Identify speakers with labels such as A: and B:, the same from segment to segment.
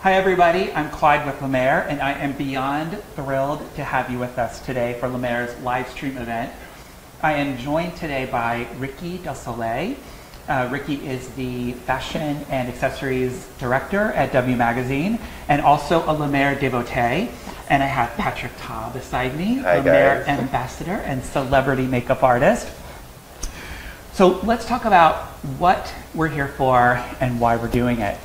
A: Hi everybody, I'm Clyde with Luminaire, and I am beyond thrilled to have you with us today for Luminaire's live stream event. I am joined today by Rickie Del Soleil. Rickie is the fashion and accessories director at W Magazine and also a Luminaire devotee. And I have Patrick Ta beside me,
B: Hi,
A: Luminaire
B: guys.
A: ambassador and celebrity makeup artist. So let's talk about what we're here for and why we're doing it.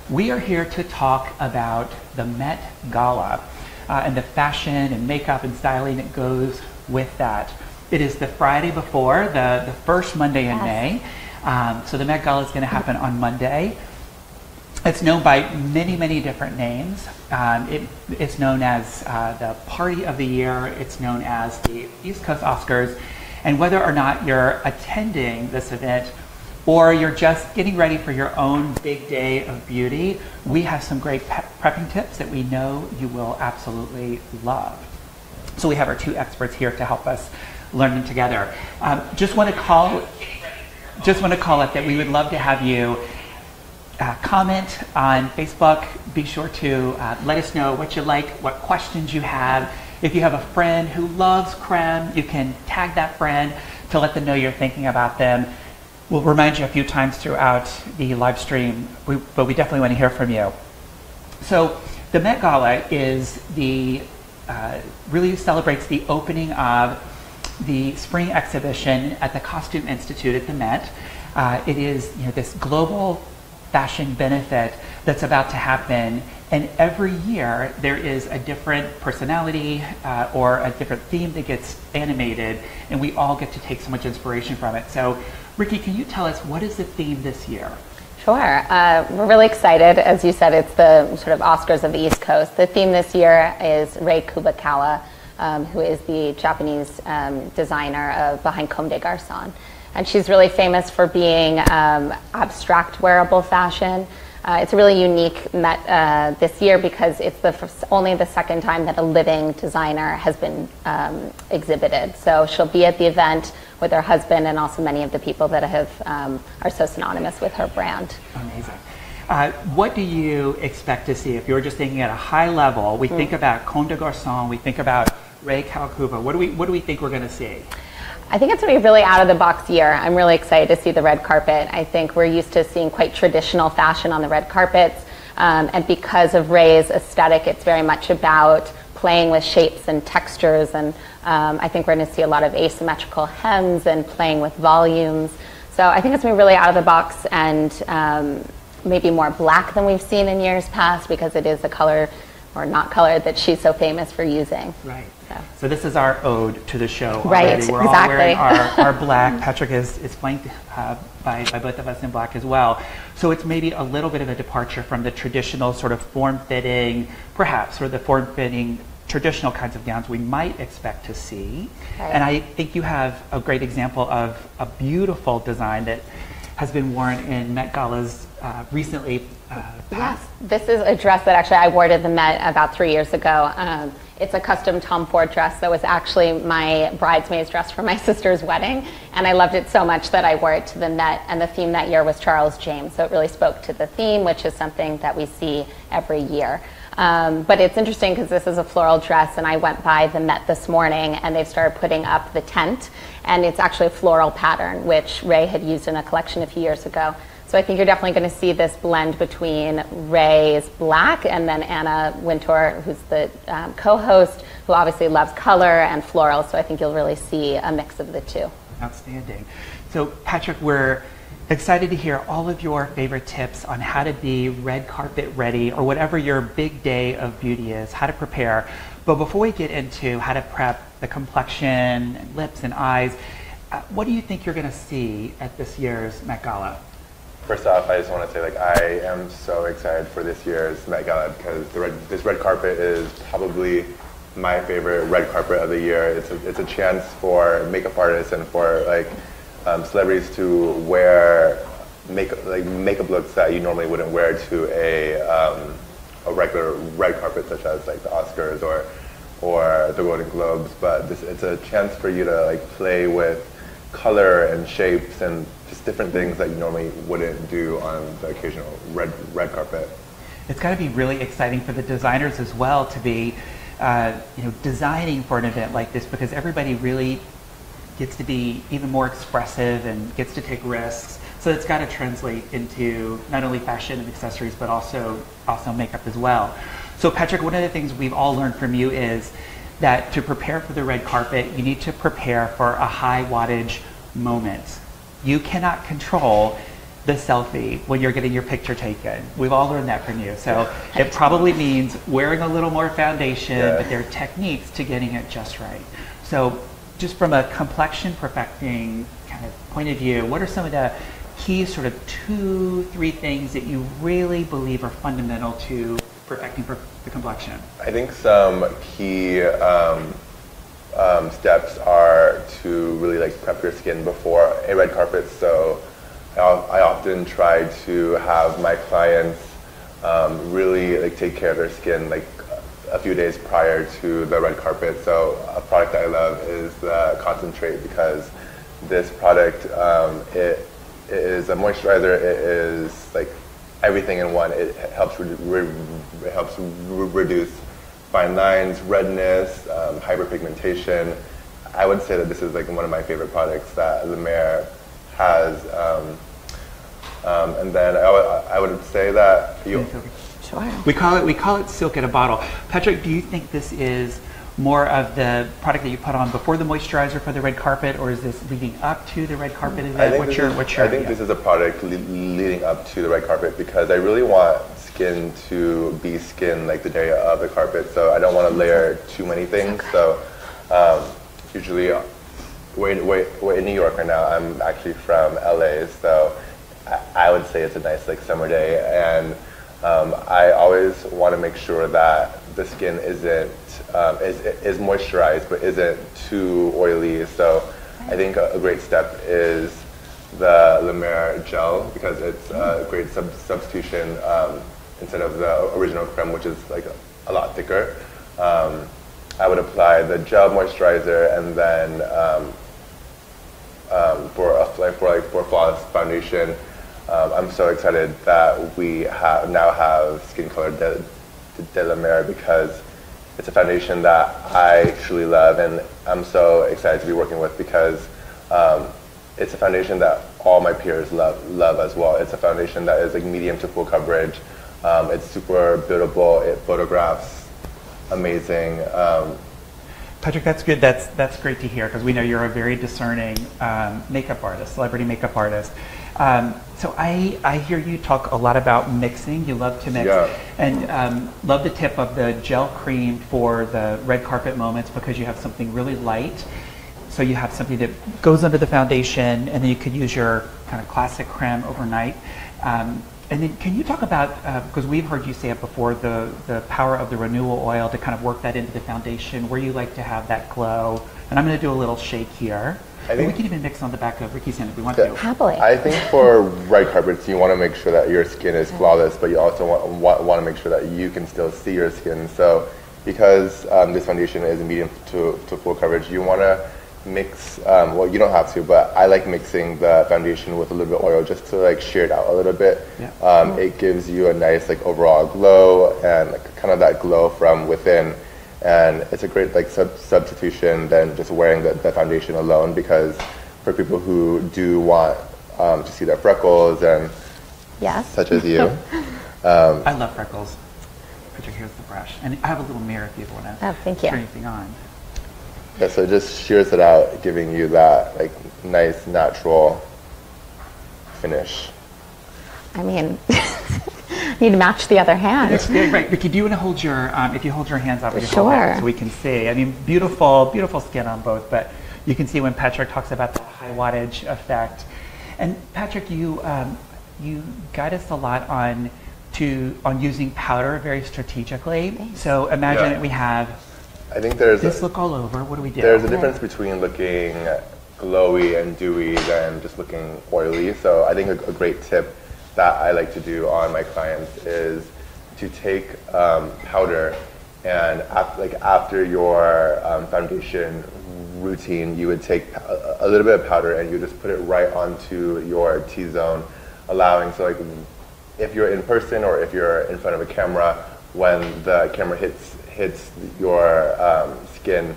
A: We are here to talk about the Met Gala and the fashion and makeup and styling that goes with that. It is the Friday before, the first Monday in May. So the Met Gala is going to happen on Monday. It's known by many, many different names. It's known as the Party of the Year. It's known as the East Coast Oscars. And whether or not you're attending this event or you're just getting ready for your own big day of beauty, we have some great prepping tips that we know you will absolutely love. So we have our two experts here to help us learn them together. Just want to call it that we would love to have you comment on Facebook. Be sure to let us know what you like, what questions you have. If you have a friend who loves creme, you can tag that friend to let them know you're thinking about them. We'll remind you a few times throughout the live stream, but we definitely want to hear from you. So the Met Gala is really celebrates the opening of the spring exhibition at the Costume Institute at the Met. It is this global fashion benefit that's about to happen, and every year there is a different personality or a different theme that gets animated, and we all get to take so much inspiration from it. So Rickie, can you tell us what is the theme this year?
C: Sure. We're really excited. As you said, it's the sort of Oscars of the East Coast. The theme this year is Rei Kubakawa, who is the Japanese designer behind Comme des Garçons. And she's really famous for being abstract wearable fashion. It's a really unique Met this year because it's only the second time that a living designer has been exhibited. So she'll be at the event with her husband and also many of the people that are so synonymous with her brand.
A: Amazing. What do you expect to see? If you're just thinking at a high level, we think about Comme des Garçons, we think about Rei Kawakubo. What do we think we're going to see?
C: I think it's going to be a really out-of-the-box year. I'm really excited to see the red carpet. I think we're used to seeing quite traditional fashion on the red carpets. And because of Rei's aesthetic, it's very much about playing with shapes and textures. And I think we're going to see a lot of asymmetrical hems and playing with volumes. So I think it's going to be really out-of-the-box and maybe more black than we've seen in years past because it is a color or not color that she's so famous for using.
A: Right. So this is our ode to the show already.
C: Right,
A: We're
C: exactly.
A: all wearing our black. Patrick is flanked by both of us in black as well. So it's maybe a little bit of a departure from the traditional sort of form-fitting, perhaps, or the form-fitting traditional kinds of gowns we might expect to see. Right. And I think you have a great example of a beautiful design that has been worn in Met Galas recently.
C: Yes, this is a dress that actually I wore to the Met about 3 years ago. It's a custom Tom Ford dress that was actually my bridesmaid's dress for my sister's wedding, and I loved it so much that I wore it to the Met, and the theme that year was Charles James, so it really spoke to the theme, which is something that we see every year. But it's interesting because this is a floral dress, and I went by the Met this morning, and they've started putting up the tent, and it's actually a floral pattern, which Rei had used in a collection a few years ago. So I think you're definitely going to see this blend between Rei's black and then Anna Wintour, who's the co-host, who obviously loves color and floral. So I think you'll really see a mix of the two.
A: Outstanding. So Patrick, we're excited to hear all of your favorite tips on how to be red carpet ready or whatever your big day of beauty is, how to prepare. But before we get into how to prep the complexion, and lips and eyes, what do you think you're going to see at this year's Met Gala?
B: First off, I just want to say, I am so excited for this year's Met Gala because this red carpet is probably my favorite red carpet of the year. It's a chance for makeup artists and for celebrities to wear makeup looks that you normally wouldn't wear to a regular red carpet, such as the Oscars or the Golden Globes. But it's a chance for you to play with color and shapes and just different things that you normally wouldn't do on the occasional red carpet.
A: It's got to be really exciting for the designers as well to be, designing for an event like this, because everybody really gets to be even more expressive and gets to take risks. So it's got to translate into not only fashion and accessories, but also makeup as well. So Patrick, one of the things we've all learned from you is that to prepare for the red carpet, you need to prepare for a high wattage moment. You cannot control the selfie when you're getting your picture taken. We've all learned that from you. So it probably means wearing a little more foundation, but there are techniques to getting it just right. So just from a complexion perfecting kind of point of view, what are some of the key sort of 2-3 things that you really believe are fundamental to perfecting the complexion?
B: I think some key steps are to really like prep your skin before a red carpet. So I often try to have my clients really like take care of their skin like a few days prior to the red carpet. So a product that I love is the concentrate, because this product it is a moisturizer. It is like everything in one. It helps reduce fine lines, redness, hyperpigmentation. I would say that this is like one of my favorite products that Luminaire has. And then I would say that
C: Sure.
A: We call it silk in a bottle. Patrick, do you think this is more of the product that you put on before the moisturizer for the red carpet, or is this leading up to the red carpet event?
B: I think this is a product leading up to the red carpet, because I really want skin to be skin like the day of the carpet. So I don't want to layer too many things. So usually we're in New York right now. I'm actually from LA, so I would say it's a nice like summer day, and I always want to make sure that the skin isn't is moisturized but isn't too oily. So I think a great step is the Luminaire gel, because it's a great substitution instead of the original creme, which is like a lot thicker. I would apply the gel moisturizer, and then for flawless foundation, I'm so excited that we now have Skin Color de Luminaire, because it's a foundation that I truly love, and I'm so excited to be working with, because it's a foundation that all my peers love as well. It's a foundation that is like medium to full coverage. It's super buildable. It photographs amazing.
A: Patrick, that's good. That's great to hear, because we know you're a very discerning makeup artist, celebrity makeup artist. So I hear you talk a lot about mixing. You love to mix, and love the tip of the gel cream for the red carpet moments, because you have something really light. So you have something that goes under the foundation, and then you could use your kind of classic creme overnight. And then can you talk about, because we've heard you say it before, the power of the Renewal Oil to kind of work that into the foundation, where you like to have that glow. And I'm going to do a little shake here. We can even mix on the back of Rickie's hand if we want to.
C: Happily.
B: I think for red carpets, you want to make sure that your skin is flawless, but you also want to make sure that you can still see your skin. So because this foundation is medium to full coverage, you want to mix, well, you don't have to, but I like mixing the foundation with a little bit of oil just to like sheer it out a little bit. It gives you a nice like overall glow, and like, kind of that glow from within. And it's a great like substitution than just wearing the foundation alone, because for people who do want to see their freckles and such as you.
A: I love freckles. Patrick, here's the brush. And I have a little mirror if you want to turn anything on.
B: Yeah, so it just shears it out, giving you that like nice natural finish.
C: I mean, need to match the other hand.
A: Yeah, right. Rickie, do you want to hold your, if you hold your hands up,
C: Sure.
A: So we can see. I mean, beautiful skin on both, but you can see when Patrick talks about the high wattage effect. And Patrick, you guide us a lot on using powder very strategically.
C: Thanks.
A: So imagine that we have
B: I think there's
A: this look all over. What do we do?
B: There's a difference between looking glowy and dewy than just looking oily. So I think a great tip that I like to do on my clients is to take powder, and after your foundation routine, you would take a little bit of powder and you just put it right onto your T-zone, allowing, so like if you're in person or if you're in front of a camera, when the camera hits your skin,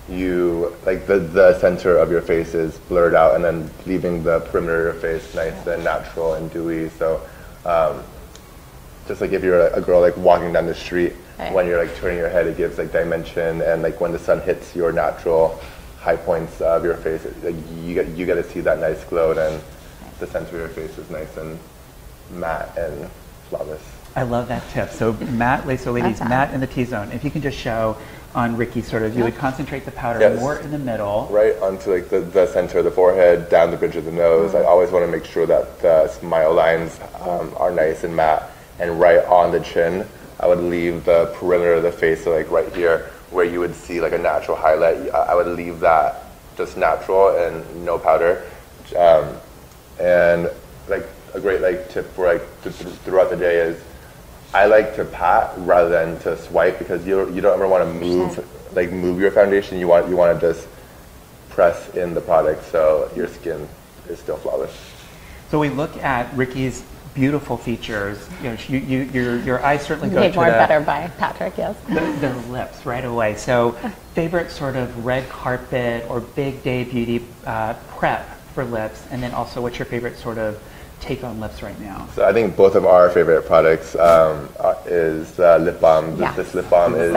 B: you like the center of your face is blurred out, and then leaving the perimeter of your face nice and natural and dewy. So just like if you're a girl like walking down the street, when you're like turning your head, it gives like dimension, and like when the sun hits your natural high points of your face, like you get to see that nice glow, and the center of your face is nice and matte and flawless.
A: I love that tip. So matte, ladies, matte in the T-zone. If you can just show on Rickie, sort of, you would concentrate the powder more in the middle.
B: Right onto like the center of the forehead, down the bridge of the nose. I always want to make sure that the smile lines are nice and matte. And right on the chin, I would leave the perimeter of the face, so like right here, where you would see like a natural highlight, I would leave that just natural and no powder. And like a great like tip for like throughout the day is, I like to pat rather than to swipe, because you don't ever want to move your foundation. You want to just press in the product so your skin is still flawless.
A: So we look at Rickie's beautiful features. You know, your eyes certainly go
C: Made
A: to
C: more better by Patrick, yes.
A: the lips right away. So favorite sort of red carpet or big day beauty prep for lips, and then also what's your favorite sort of take on lips right now?
B: So I think both of our favorite products is lip balm.
C: Yes.
B: This lip balm is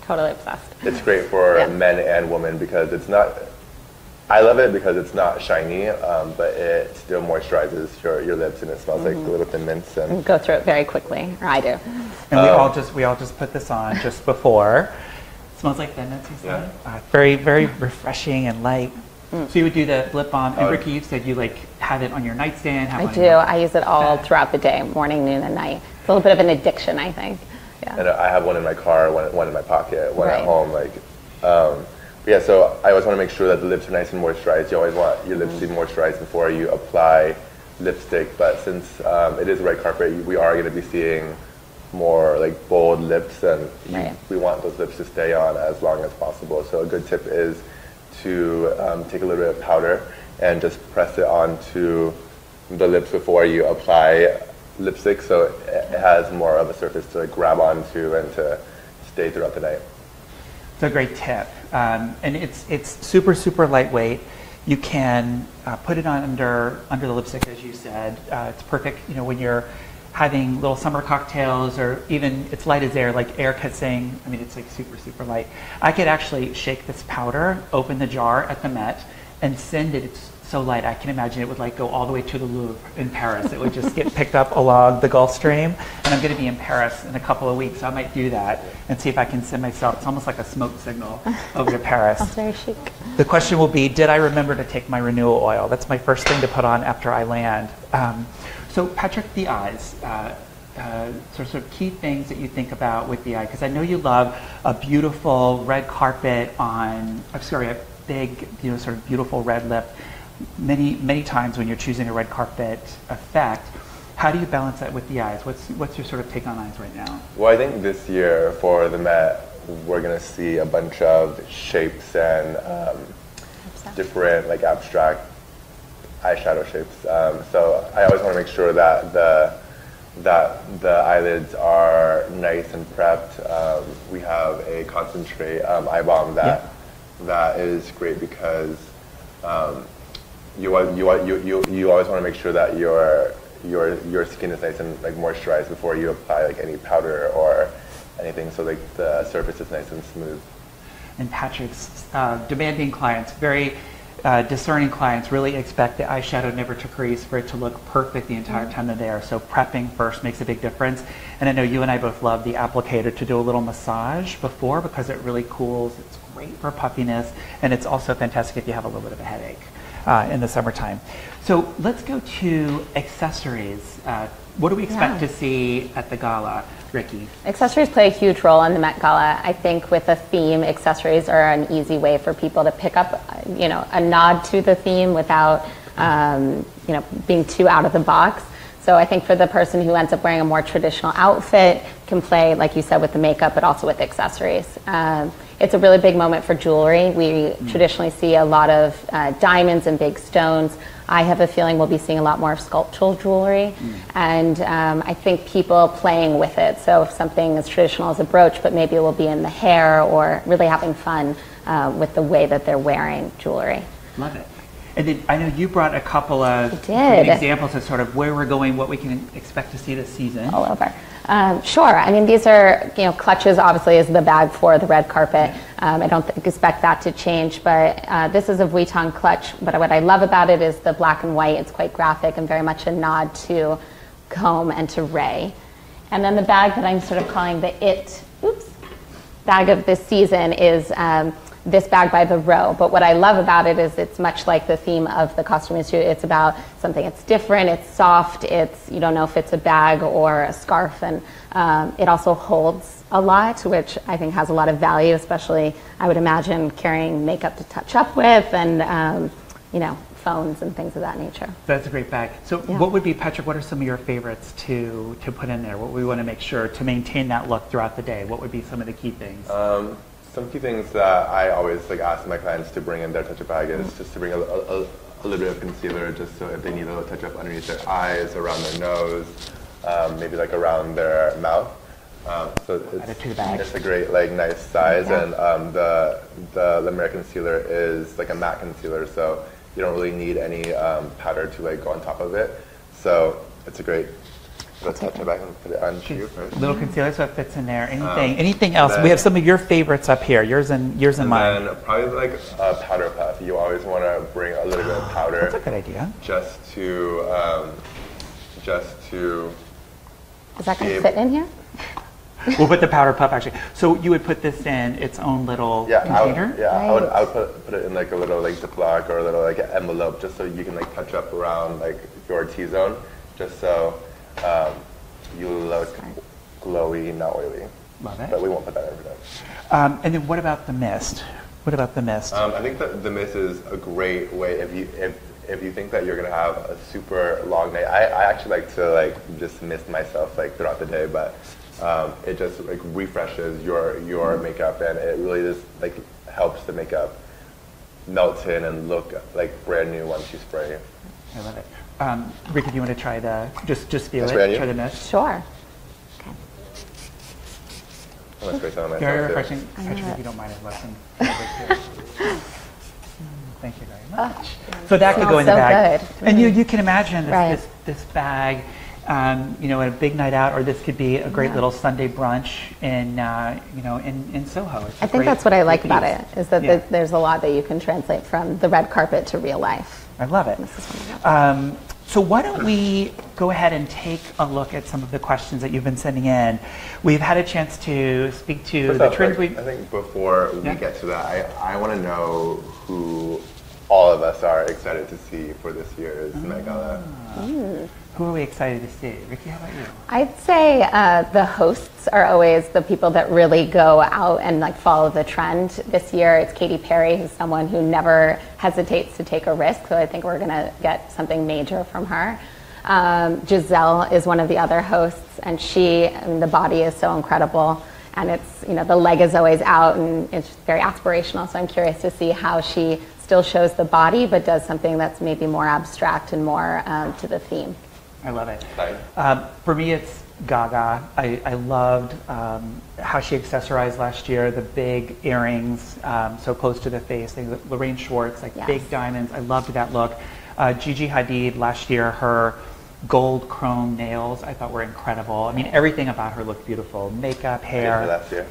C: totally obsessed.
B: It's great for men and women because it's not. I love it because it's not shiny, but it still moisturizes your lips, and it smells like a little thin mints. And
C: go through it very quickly, or I do.
A: And we all just put this on just before. It smells like thin mints, you said? Very, very refreshing and light. So you would do the lip balm, and Rickie, you said you like have it on your nightstand.
C: I do. I use it all throughout the day, morning, noon, and night. It's a little bit of an addiction, I think. Yeah.
B: And I have one in my car, one in my pocket, one at home. So I always want to make sure that the lips are nice and moisturized. You always want your lips to be moisturized before you apply lipstick. But since it is a red carpet, we are going to be seeing more like bold lips, and we want those lips to stay on as long as possible. So a good tip is to take a little bit of powder and just press it onto the lips before you apply lipstick, so it has more of a surface to like grab onto and to stay throughout the night.
A: It's a great tip, and it's super, super lightweight. You can put it on under the lipstick, as you said. It's perfect, when you're having little summer cocktails, or even it's light as air, like air kissing. I mean, it's like super, super light. I could actually shake this powder, open the jar at the Met, and send it. It's so light, I can imagine it would like go all the way to the Louvre in Paris. It would just get picked up along the Gulf Stream, and I'm going to be in Paris in a couple of weeks, so I might do that and see if I can send myself. It's almost like a smoke signal over to Paris.
C: That's very chic.
A: The question will be, did I remember to take my Renewal Oil? That's my first thing to put on after I land. So Patrick, the eyes, sort of key things that you think about with the eye, because I know you love a beautiful red carpet a big, sort of beautiful red lip. Many times when you're choosing a red carpet effect, how do you balance that with the eyes? What's your sort of take on eyes right now?
B: Well, I think this year for the Met, we're going to see a bunch of shapes and different like abstract eyeshadow shapes. So I always want to make sure that the eyelids are nice and prepped. We have a concentrate eye balm that is great because you always want to make sure that your skin is nice and like moisturized before you apply like any powder or anything, so like the surface is nice and smooth.
A: And Patrick's demanding clients, very discerning clients, really expect the eyeshadow never to crease, for it to look perfect the entire time they're there. So prepping first makes a big difference. And I know you and I both love the applicator to do a little massage before, because it really cools. It's great for puffiness, and it's also fantastic if you have a little bit of a headache in the summertime. So let's go to accessories. What do we expect to see at the gala, Rickie?
C: Accessories play a huge role in the Met Gala. I think with a theme, accessories are an easy way for people to pick up, a nod to the theme without, being too out of the box. So I think for the person who ends up wearing a more traditional outfit, can play, like you said, with the makeup, but also with accessories. It's a really big moment for jewelry. We traditionally see a lot of diamonds and big stones. I have a feeling we'll be seeing a lot more of sculptural jewelry, and I think people playing with it. So if something as traditional as a brooch, but maybe it will be in the hair, or really having fun with the way that they're wearing jewelry.
A: Love it. And then I know you brought a couple of examples of sort of where we're going, what we can expect to see this season.
C: All over. Sure. I mean, these are, clutches obviously is the bag for the red carpet. I don't expect that to change, but this is a Vuitton clutch. But what I love about it is the black and white. It's quite graphic and very much a nod to Comb and to Ray. And then the bag that I'm sort of calling the bag of this season is this bag by the Row. But what I love about it is it's much like the theme of the costume institute. It's about something that's different, it's soft, you don't know if it's a bag or a scarf, and it also holds a lot, which I think has a lot of value, especially I would imagine carrying makeup to touch up with, and phones and things of that nature.
A: That's a great bag. So what would be, Patrick, what are some of your favorites to put in there? What we want to make sure to maintain that look throughout the day? What would be some of the key things?
B: Some key things that I always ask my clients to bring in their touch-up bag is just to bring a little bit of concealer, just so if they need a little touch-up underneath their eyes, around their nose, maybe around their mouth. So it's a great nice size, and the Luminaire concealer is a matte concealer, so you don't really need any powder to go on top of it. So it's a great. Let's touch it back and put it on you first.
A: Little concealer, so it fits in there. Anything else? We have some of your favorites up here. Yours and mine.
B: And probably a powder puff. You always want to bring a little bit of powder.
A: That's a good idea.
B: Just to.
C: Is that going to fit in here?
A: We'll put the powder puff actually. So you would put this in its own little container?
B: I would put it in a little Ziploc or a little envelope, just so you can touch up around your T-zone, just so. You look glowy, not oily.
A: Love it.
B: But we won't put that in for
A: that. And then what about the mist? I
B: think that the mist is a great way if you think that you're gonna have a super long night. I actually like to just mist myself throughout the day, but it just refreshes your makeup, and it really just helps the makeup melt in and look brand new once you spray.
A: I love it. Rickie, do you want to try just feel it? Try the mist?
C: Sure. Okay.
B: I'm going to spray some on myself.
A: Very refreshing. Patrick, if you don't mind, I'd love some. Thank you very much. So that could go in the bag.
C: Good.
A: And you can imagine this bag, at a big night out, or this could be a great little Sunday brunch in Soho.
C: I think that's what I like about it, is that there's a lot that you can translate from the red carpet to real life.
A: I love it. So why don't we go ahead and take a look at some of the questions that you've been sending in. We've had a chance to speak to the trends.
B: I think before we get to that, I want to know who all of us are excited to see for this year's Met Gala.
A: Who are we excited to see? Rickie, how about you?
C: I'd say the hosts are always the people that really go out and follow the trend. This year it's Katy Perry, who's someone who never hesitates to take a risk, so I think we're going to get something major from her. Giselle is one of the other hosts, and the body is so incredible, and it's, the leg is always out, and it's very aspirational, so I'm curious to see how she still shows the body, but does something that's maybe more abstract and more to the theme.
A: I love it. For me, it's Gaga. I loved how she accessorized last year, the big earrings so close to the face, Lorraine Schwartz, big diamonds. I loved that look. Gigi Hadid last year, her gold chrome nails I thought were incredible. I mean, everything about her looked beautiful. Makeup, hair.
B: I did last year.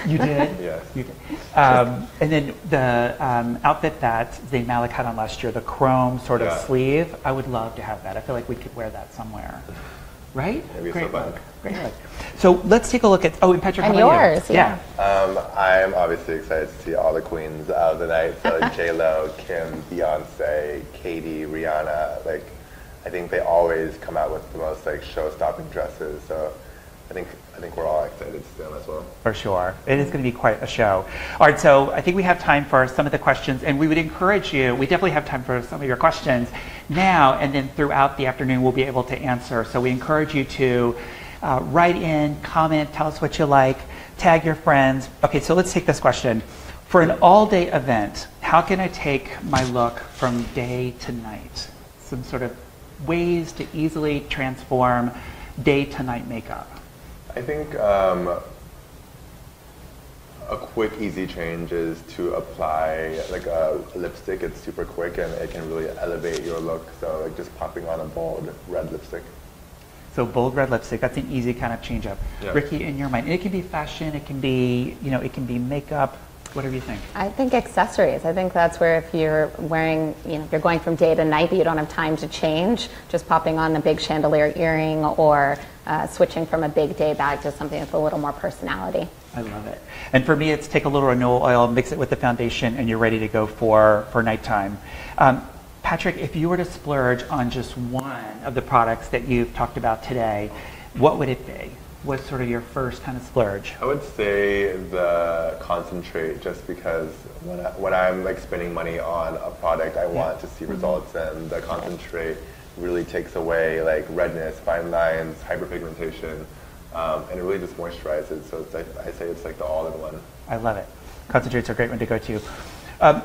A: You did?
B: Yes.
A: You did. And then the outfit that Zayn Malik had on last year, the chrome sort of sleeve, I would love to have that. I feel like we could wear that somewhere. Right?
B: Maybe great look.
A: Great look. So let's take a look at, and Patrick,
C: and
A: how about
C: yours,
A: you?
C: Yeah.
B: I'm obviously excited to see all the queens of the night. So J-Lo, Kim, Beyonce, Katy, Rihanna, I think they always come out with the most show-stopping dresses. So I think we're all excited to see them as well.
A: For sure. It is going to be quite a show. All right, so I think we have time for some of the questions, and we would encourage you, we definitely have time for some of your questions now, and then throughout the afternoon we'll be able to answer. So we encourage you to write in, comment, tell us what you like, tag your friends. Okay, so let's take this question. For an all-day event, how can I take my look from day to night? Some sort of ways to easily transform day to night makeup.
B: I think a quick, easy change is to apply like a lipstick. It's super quick and it can really elevate your look. So like just popping on a bold red lipstick.
A: So bold red lipstick, that's an easy kind of change up.
B: Yeah.
A: Rickie, in your mind, and it can be fashion, it can be, it can be makeup, whatever you think.
C: I think accessories. I think that's where if you're wearing, if you're going from day to night but you don't have time to change, just popping on a big chandelier earring or switching from a big day bag to something with a little more personality.
A: I love it. And for me, it's take a little Renewal Oil, mix it with the foundation, and you're ready to go for nighttime. Patrick, if you were to splurge on just one of the products that you've talked about today, what would it be? What's sort of your first kind of splurge?
B: I would say the concentrate, just because when I'm like spending money on a product, I want to see results, and the concentrate really takes away like redness, fine lines, hyperpigmentation, and it really just moisturizes. So it's like, I say it's like the all-in-one.
A: I love it. Concentrates are a great one to go to.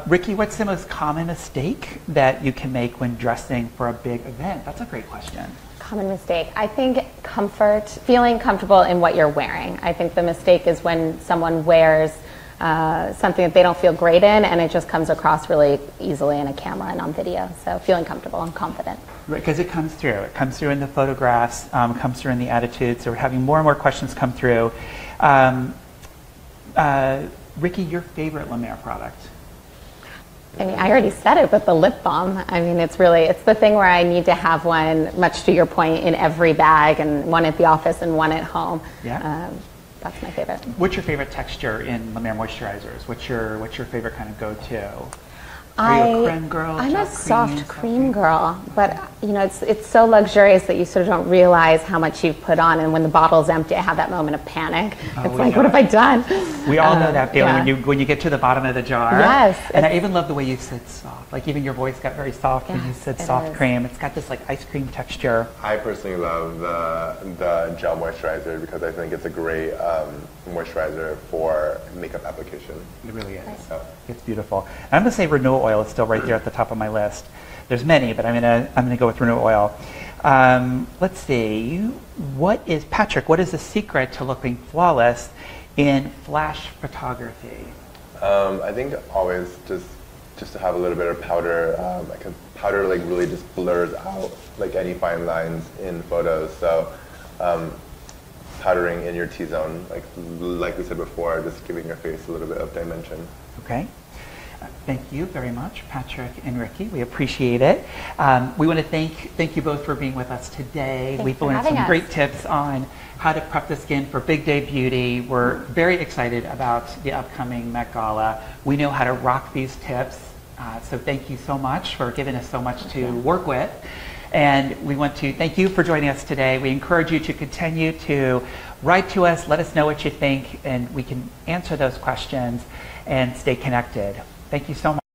A: Rickie, what's the most common mistake that you can make when dressing for a big event? That's a great question.
C: Common mistake. I think comfort, feeling comfortable in what you're wearing. I think the mistake is when someone wears something that they don't feel great in and it just comes across really easily in a camera and on video. So feeling comfortable and confident.
A: Because it comes through. It comes through in the photographs, comes through in the attitude. So we're having more and more questions come through. Rickie, your favorite Luminaire product?
C: I mean, I already said it, but the lip balm. I mean, it's the thing where I need to have one, much to your point, in every bag, and one at the office and one at home.
A: Yeah.
C: That's my favorite.
A: What's your favorite texture in Luminaire moisturizers? What's your favorite kind of go-to? Are you a creme girl?
C: I'm a soft cream girl, but it's so luxurious that you sort of don't realize how much you've put on, and when the bottle's empty, I have that moment of panic. It's like, what have I done?
A: We all know that feeling when you get to the bottom of the jar.
C: Yes.
A: And I even love the way you said soft. Like even your voice got very soft when you said soft cream. It's got this like ice cream texture.
B: I personally love the gel moisturizer because I think it's a great moisturizer for makeup application.
A: It really is.
B: So.
A: It's beautiful. And I'm going to say Renewal Oil is still right there at the top of my list. There's many, but I'm gonna go with Renewal Oil. Let's see. Patrick? What is the secret to looking flawless in flash photography?
B: I think always just to have a little bit of powder. Like powder like really just blurs out like any fine lines in photos. So powdering in your T-zone, like we said before, just giving your face a little bit of dimension.
A: Okay. Thank you very much, Patrick and Rickie. We appreciate it. We want to thank you both for being with us today. We've learned some great tips on how to prep the skin for big day beauty. We're very excited about the upcoming Met Gala. We know how to rock these tips. So thank you so much for giving us so much to work with. And we want to thank you for joining us today. We encourage you to continue to write to us, let us know what you think, and we can answer those questions and stay connected. Thank you so much.